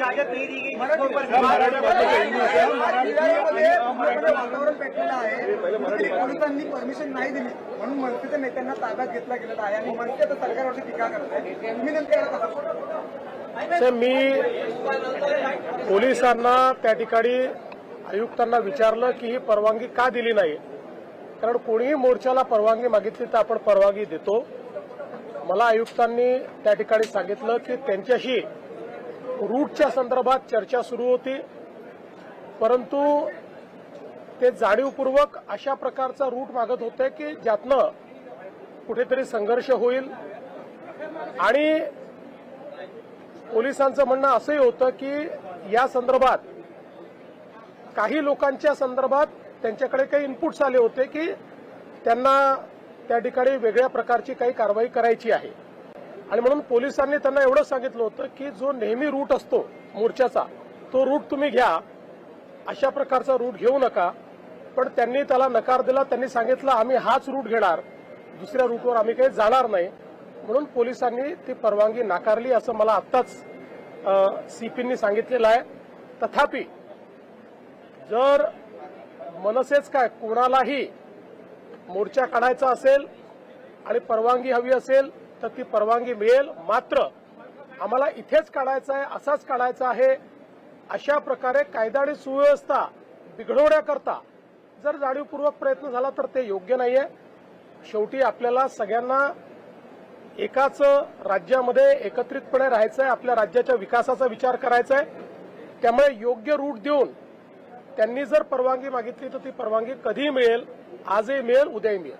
इजाजत नहीं दी गई। वातावरण पेटलेलं आहे, पोलिसांनी परमिशन नाही दिली म्हणून मनसेच्या नेत्यांना ताब्यात घेतला गेलेला आहे आणि मनसे आता सरकारवरती टीका करत आहे. तुम्ही नेमके याला कसं बोलता? मी पोलिसांना त्या ठिकाणी आयुक्तांना विचारलं की ही परवानगी का दिली नाही, कारण कोणीही मोर्चाला परवानगी मागितली तर आपण परवानगी देतो. मला आयुक्तांनी त्या ठिकाणी सांगितलं की त्यांच्याशी रूटच्या संदर्भात चर्चा सुरू होती, परंतु ते जाणीवपूर्वक अशा प्रकारचा रूट मागत होते की ज्यातनं कुठेतरी संघर्ष होईल. आणि पोलिसांचं म्हणणं असंही होतं की या संदर्भात काही लोकांच्या संदर्भात त्यांच्याकडे काही इनपुट्स आले होते की त्यांना त्या ठिकाणी वेगळ्या प्रकारची काही कारवाई करायची आहे. आणि म्हणून पोलिसांनी त्यांना एवढं सांगितलं होतं की जो नेहमी रूट असतो मोर्चाचा तो रूट तुम्ही घ्या, अशा प्रकारचा रूट घेऊ नका. पण त्यांनी त्याला नकार दिला. त्यांनी सांगितलं आम्ही हाच रूट घेणार, दुसऱ्या रूटवर आम्ही काही जाणार नाही. म्हणून पोलिसांनी ती परवानगी नाकारली असं मला आत्ताच सीपींनी सांगितलेलं आहे. तथापि जर मनसेच काय कोणालाही मोर्चा काढायचा असेल आणि परवानगी हवी असेल तर ती परवानगी मिळेल. मात्र आम्हाला इथेच काढायचा आहे, असाच काढायचा आहे, अशा प्रकारे कायदा आणि सुव्यवस्था बिघडवण्याकरता जर जाणीवपूर्वक प्रयत्न झाला तर ते योग्य नाहीये. शेवटी आपल्याला सगळ्यांना एकाच राज्यामध्ये एकत्रितपणे राहायचं आहे, आपल्या राज्याच्या विकासाचा विचार करायचा आहे. त्यामुळे योग्य रूट देऊन त्यांनी जर परवानगी मागितली तर ती परवानगी कधीही मिळेल, आजही मिळेल, उद्याही मिळेल.